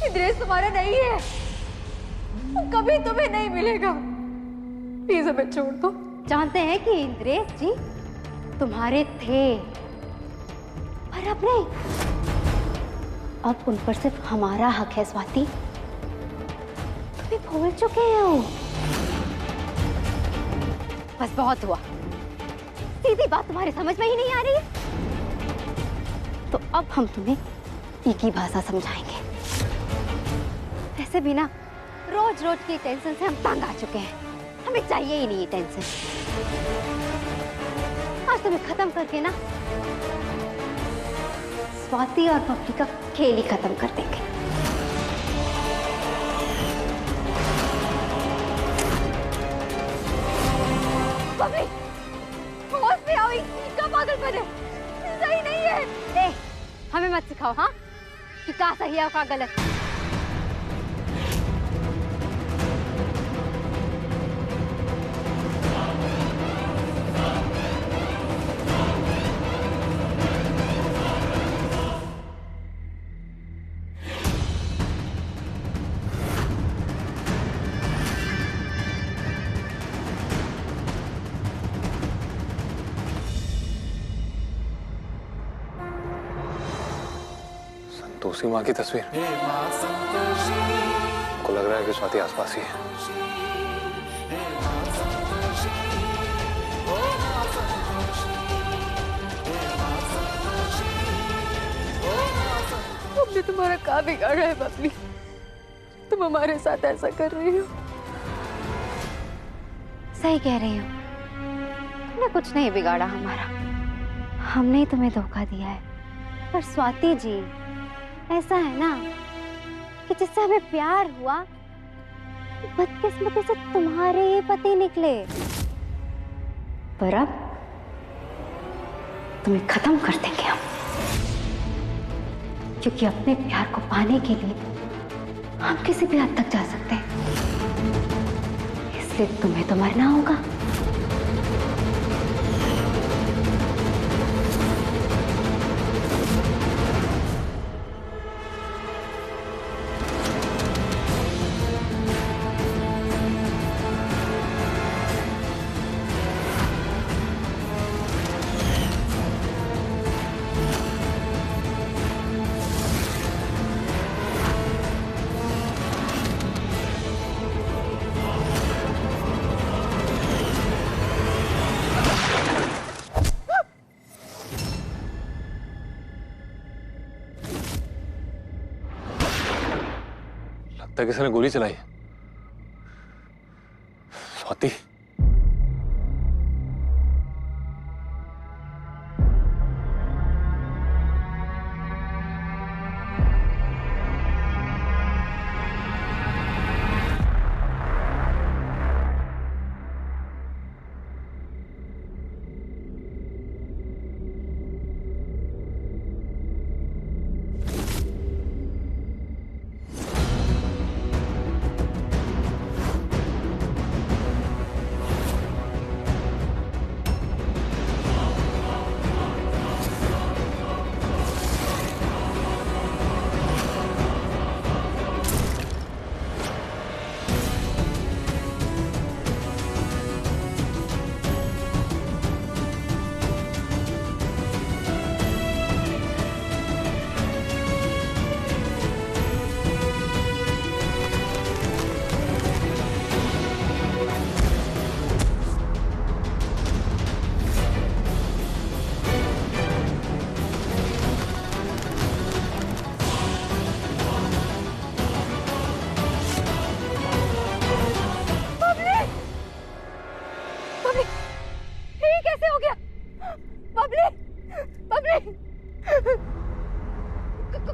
इंद्रेश तुम्हारा नहीं है, वो कभी तुम्हें नहीं मिलेगा। प्लीज हमें छोड़ दो। जानते हैं कि इंद्रेश जी तुम्हारे थे, पर अब नहीं। अब उन पर सिर्फ हमारा हक है स्वाति। तुम्हें भूल चुके हो। बस बहुत हुआ। सीधी बात तुम्हारी समझ में ही नहीं आ रही है, तो अब हम तुम्हें एक ही भाषा समझाएंगे। वैसे भी ना रोज रोज की टेंशन से हम तंग आ चुके हैं। हमें चाहिए ही नहीं ये टेंशन। आज तुम्हें खत्म करके ना स्वाति और बबली का खेल ही खत्म कर देंगे। बबली, होश में आओ, इसका पागलपन है, सही नहीं है। हमें मत सिखाओ हाँ कि क्या सही है और क्या गलत। संतोषी माँ की तस्वीर। को लग रहा है कि स्वाति आसपास ही है। हमने तुम्हारा क्या बिगाड़ा है बबली? तुम हमारे साथ ऐसा कर रही हो। सही कह रही हो, तुमने कुछ नहीं बिगाड़ा हमारा। हमने ही तुम्हें धोखा दिया है। पर स्वाति जी, ऐसा है ना कि जिससे हमें प्यार हुआ, बदकिस्मती से तुम्हारे ही पति निकले। पर अब तुम्हें खत्म कर देंगे हम, क्योंकि अपने प्यार को पाने के लिए हम किसी भी हद तक जा सकते हैं। इसलिए तुम्हें तो मरना होगा। लगता है किसी ने गोली चलाई है। स्वाति,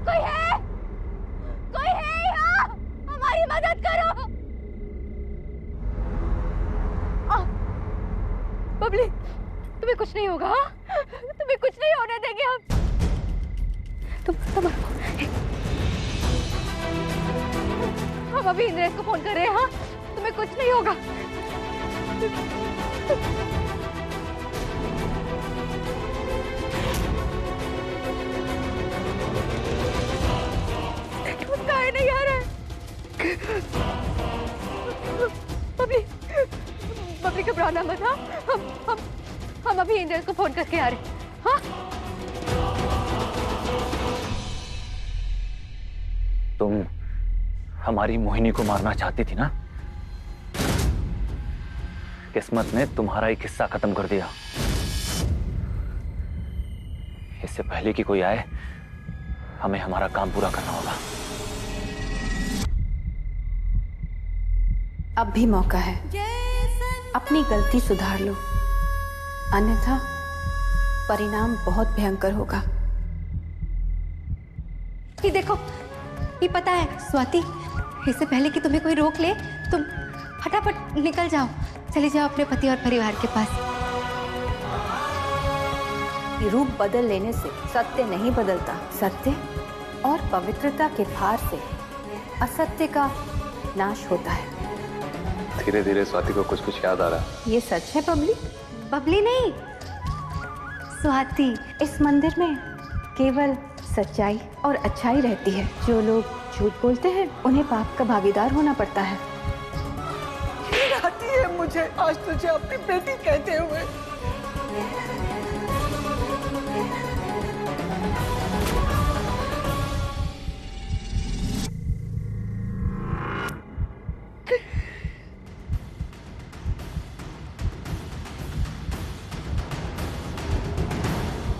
कोई है? कोई है यहाँ? हमारी मदद करो। बबली, तुम्हें कुछ नहीं होगा? तुम्हें कुछ नहीं होने देंगे हम। तुम हम अभी इंद्रेश को फोन कर रहे हैं। हाँ, तुम्हें कुछ नहीं होगा। नहीं यार, बबली, बबली घबराना मत। हाँ, हम अभी इंद्र को फोन करके आ रहे हैं। हाँ? तुम हमारी मोहिनी को मारना चाहती थी ना? किस्मत ने तुम्हारा एक हिस्सा खत्म कर दिया। इससे पहले कि कोई आए, हमें हमारा काम पूरा करना होगा। अब भी मौका है, अपनी गलती सुधार लो, अन्यथा परिणाम बहुत भयंकर होगा। ये देखो, ये पता है स्वाति, इससे पहले कि तुम्हें कोई रोक ले, तुम फटाफट निकल जाओ, चले जाओ अपने पति और परिवार के पास। रूप बदल लेने से सत्य नहीं बदलता। सत्य और पवित्रता के भार से असत्य का नाश होता है। धीरे धीरे स्वाति को कुछ कुछ याद आ रहा है। ये सच है बबली? बबली नहीं, स्वाति। इस मंदिर में केवल सच्चाई और अच्छाई रहती है। जो लोग झूठ बोलते हैं उन्हें पाप का भागीदार होना पड़ता है। आती है मुझे आज तुझे अपनी बेटी कहते हुए।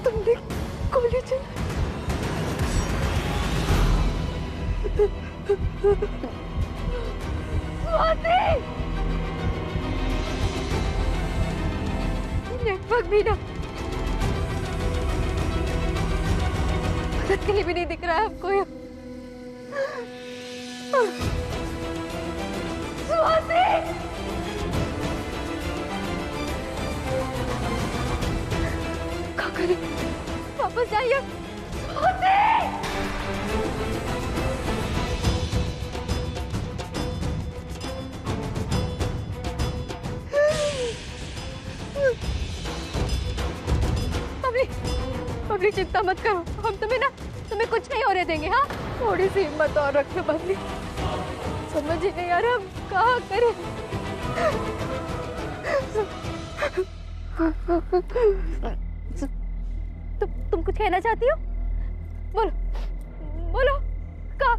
तुमने गोली चलाई। स्वाति! नेटवर्क भी ना, मदद के लिए भी नहीं दिख रहा है हमको यहाँ। स्वाति! क्या करें? वापस जाइए। स्वाति! बबली चिंता मत करो, हम तुम्हें कुछ नहीं होने देंगे। हाँ, थोड़ी सी हिम्मत और रखो बबली। समझ ही नहीं आ रहा हम क्या करें। तुम कुछ कहना चाहती हो? बोलो बोलो। का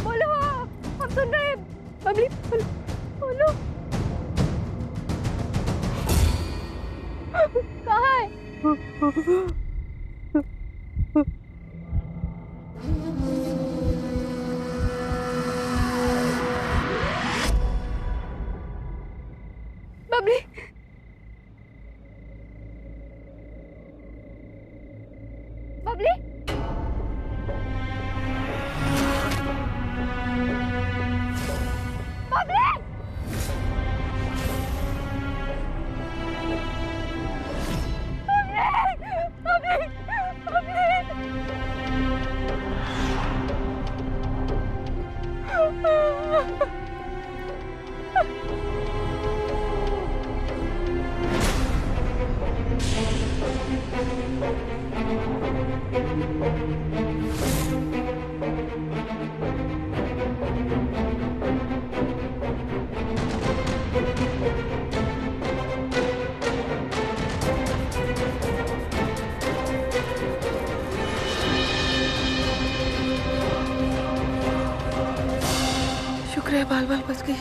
बोलो, हम सुन रहे हैं। बबली बोलो, कहाँ है? बबली, बबली, बबली, शुक्र है बाल बाल बच गई।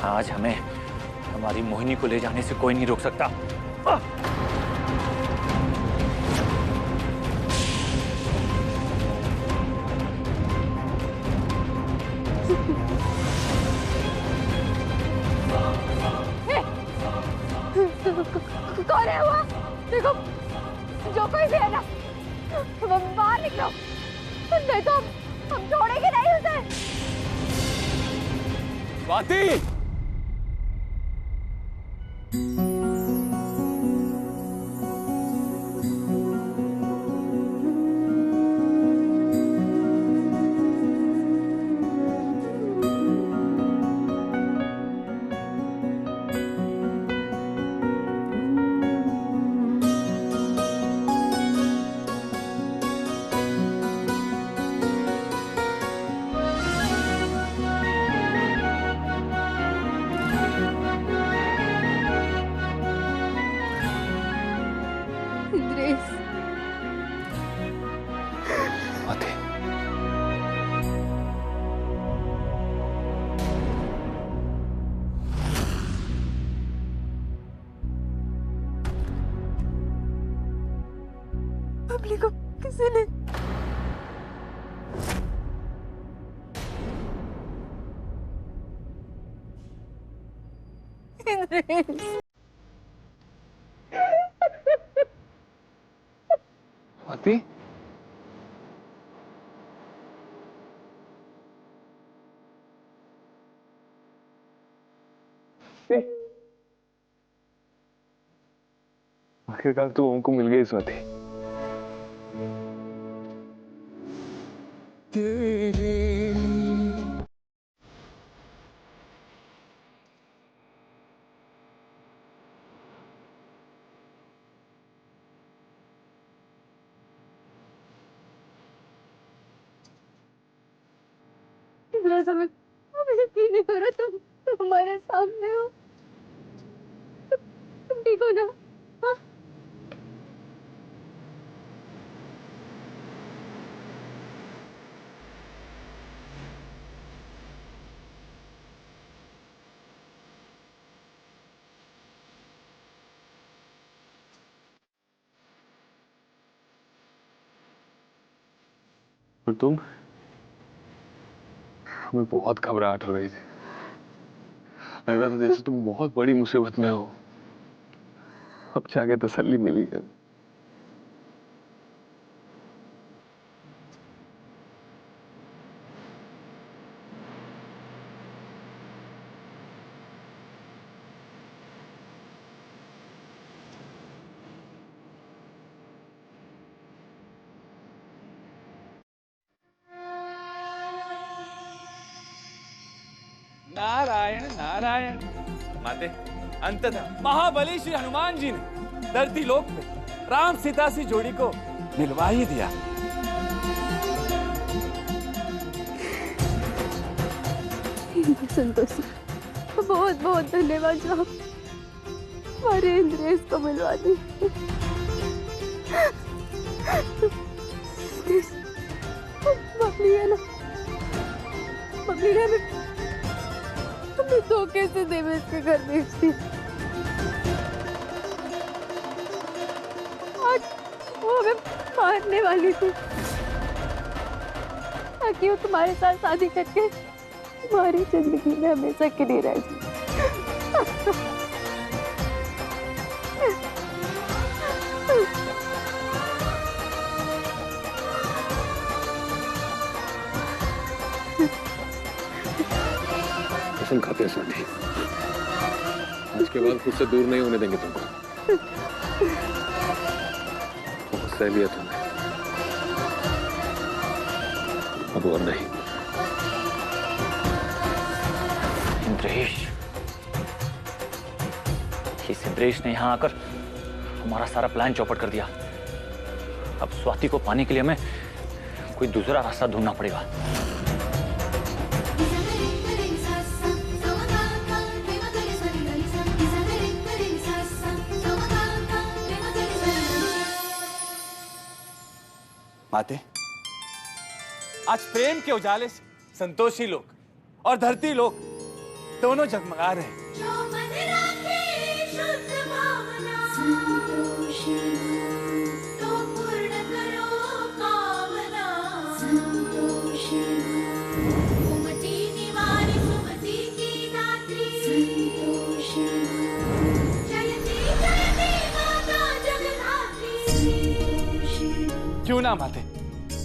आज हमें हमारी मोहिनी को ले जाने से कोई नहीं रोक सकता। देखो, जो कोई भी है ना, वो बाहर निकलो, नहीं तो हम छोड़ेंगे नहीं उसे। स्वाति! इंद्रेश, स्वाति, बबली को किसी ने इंद्रेश, स्वाति, आखिरकार तू हमको मिल गई स्वाति। इंद्रेश, हमें यकीन नहीं हो रहा तुम हमारे सामने हो। तुम ठीक हो ना? हाँ? और तुम? हमें बहुत घबराहट हो रही थी। लग रहा था जैसे तुम बहुत बड़ी मुसीबत में हो। अब जाके तसल्ली मिली है। नारायण नारायण। माते, अंततः महाबली श्री हनुमान जी ने धरती लोक में राम सीता सी जोड़ी को मिलवा ही दिया। संतोषी, बहुत बहुत धन्यवाद जो आप हमारे इंद्रेश को मिलवा दी। बबली है ना, बबली ने हमें धोखे से देवेश के घर भेज दी। आज वो हमें मारने वाली थी ताकि वो तुम्हारे साथ शादी करके तुम्हारी जिंदगी में हमेशा के लिए रह जाए। कसम खाते हैं स्वाति, आज के बाद खुद से दूर नहीं होने देंगे तुमको। बहुत सह लिया तुमने, अब और नहीं। इंद्रेश, इस इंद्रेश ने यहां आकर हमारा सारा प्लान चौपट कर दिया। अब स्वाति को पाने के लिए हमें कोई दूसरा रास्ता ढूंढना पड़ेगा। माते, आज प्रेम के उजाले से संतोषी लोक और धरती लोक दोनों जगमगा रहे हैं। जयती जयती माता जगन्नाथ क्यों ना माते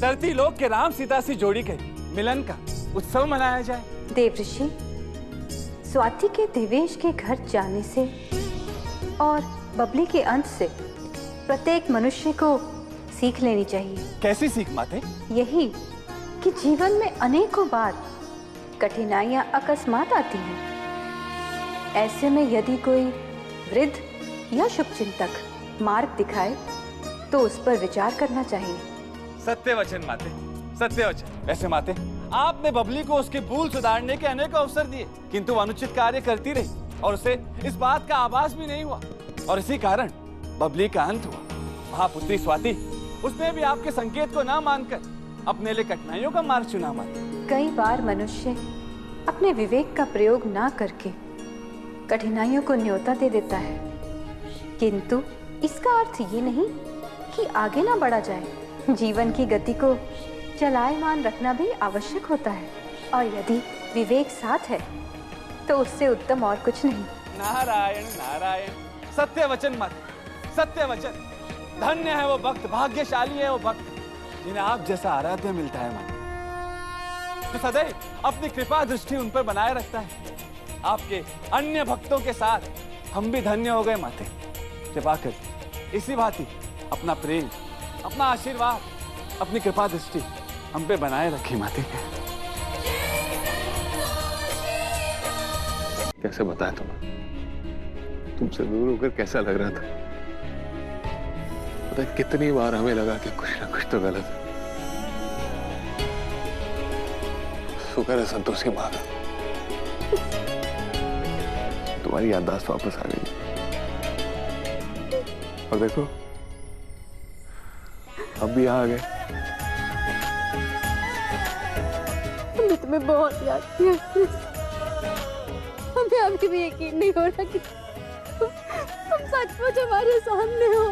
धरती लोक के राम सीता सी जोड़ी के मिलन का उत्सव मनाया जाए। देवऋषि, स्वाति के देवेश के घर जाने से और बबली के अंत से प्रत्येक मनुष्य को सीख लेनी चाहिए। कैसी सीख माते? यही कि जीवन में अनेकों बार कठिनाइयां अकस्मात आती हैं। ऐसे में यदि कोई वृद्ध या शुभचिंतक मार्ग दिखाए तो उस पर विचार करना चाहिए। सत्य वचन माते, सत्य वचन। ऐसे माते, आपने बबली को उसके भूल सुधारने के अनेक अवसर दिए, किंतु अनुचित कार्य करती रही और उसे इस बात का आभास भी नहीं हुआ, और इसी कारण बबली का अंत हुआ। महापुत्री स्वाति, उसने भी आपके संकेत को ना मानकर अपने लिए कठिनाइयों का मार्ग चुना माते। कई बार मनुष्य अपने विवेक का प्रयोग ना करके कठिनाइयों को न्योता दे देता है, किंतु इसका अर्थ ये नहीं कि आगे ना बढ़ा जाए। जीवन की गति को चलायमान रखना भी आवश्यक होता है, और यदि विवेक साथ है तो उससे उत्तम और कुछ नहीं। नारायण नारायण, सत्य वचन माते, सत्य वचन। धन्य है वो भक्त, भाग्यशाली है वो भक्त जिन्हें आप जैसा आराध्य मिलता है माते, तो सदैव अपनी कृपा दृष्टि उन पर बनाए रखता है। आपके अन्य भक्तों के साथ हम भी धन्य हो गए माते। कृपा कर इसी भांति अपना प्रेम, अपना आशीर्वाद, अपनी कृपा दृष्टि हम पे बनाए रखी माते। कैसे बताया तुम्हें? तुमसे दूर होकर कैसा लग रहा था? पता है कितनी बार हमें लगा कि कुछ ना कुछ तो गलत है। शुक्र है संतोषी माँ का, तुम्हारी याददाश्त वापस आ गई। और देखो अब भी यहाँ आ गए। हमने तुम्हें बहुत याद किया। हमें अभी भी यकीन नहीं हो रहा कि तुम सचमुच हमारे सामने हो।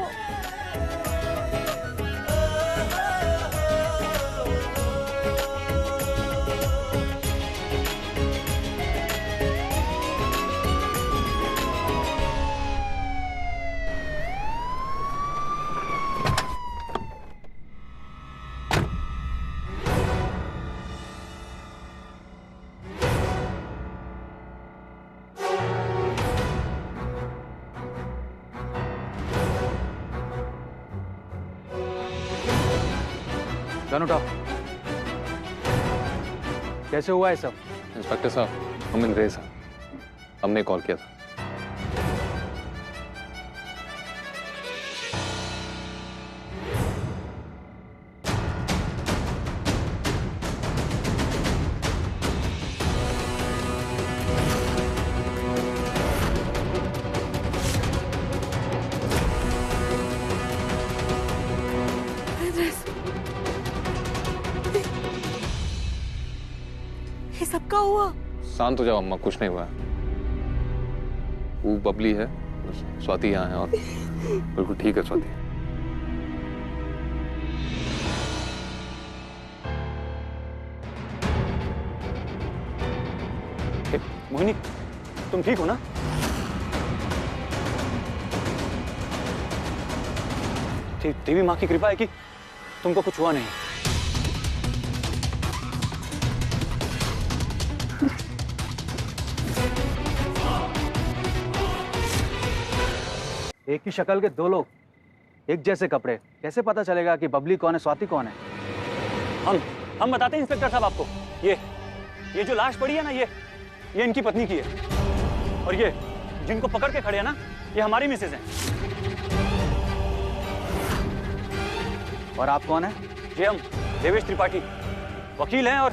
गन उठाओ। कैसे हुआ है सब? इंस्पेक्टर साहब, हम अंग्रेज हैं, हमने कॉल किया था। सबका हुआ? शांत हो जाओ अम्मा, कुछ नहीं हुआ। वो बबली है, स्वाति यहाँ है और बिल्कुल ठीक है स्वाति। मोहिनी, तुम ठीक हो ना? देवी माँ की कृपा है कि तुमको कुछ हुआ नहीं। एक ही शक्ल के दो लोग, एक जैसे कपड़े, कैसे पता चलेगा कि बबली कौन है, स्वाति कौन है? हम बताते हैं इंस्पेक्टर साहब आपको। ये जो लाश पड़ी है ना, ये इनकी पत्नी की है, और ये जिनको पकड़ के खड़े हैं ना, ये हमारी मिसेज हैं। और आप कौन है? ये हम देवेश त्रिपाठी वकील हैं और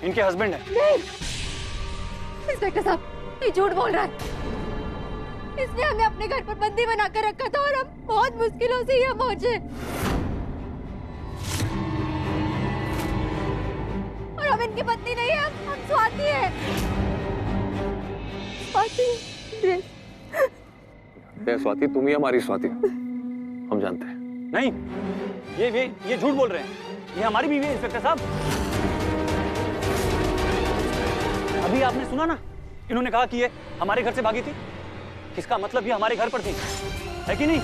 इनके हस्बैंड हैं। नहीं, इंस्पेक्टर साहब, ये झूठ बोल रहा है। इसने हमें अपने घर पर बंदी बनाकर रखा था और हम बहुत मुश्किलों से यहाँ पहुंचे। और हम इनकी पत्नी नहीं है, हम स्वाति हैं। स्वाति, तुम ही हमारी स्वाति, हम जानते हैं। नहीं, ये झूठ बोल रहे हैं। ये हमारी बीवी है इंस्पेक्टर साहब। अभी आपने सुना ना, इन्होंने कहा कि ये हमारे घर से भागी थी। इसका मतलब ये हमारे घर पर थी, है कि नहीं?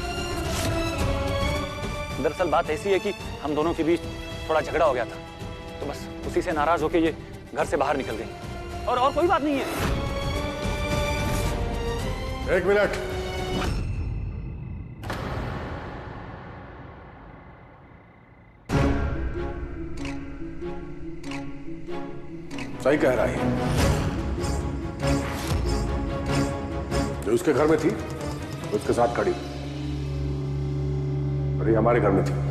दरअसल बात ऐसी है कि हम दोनों के बीच थोड़ा झगड़ा हो गया था, तो बस उसी से नाराज होकर ये घर से बाहर निकल गई। और कोई बात नहीं है। एक मिनट। सही कह रहा है, जो उसके घर में थी उसके साथ खड़ी, और ये हमारे घर में थी।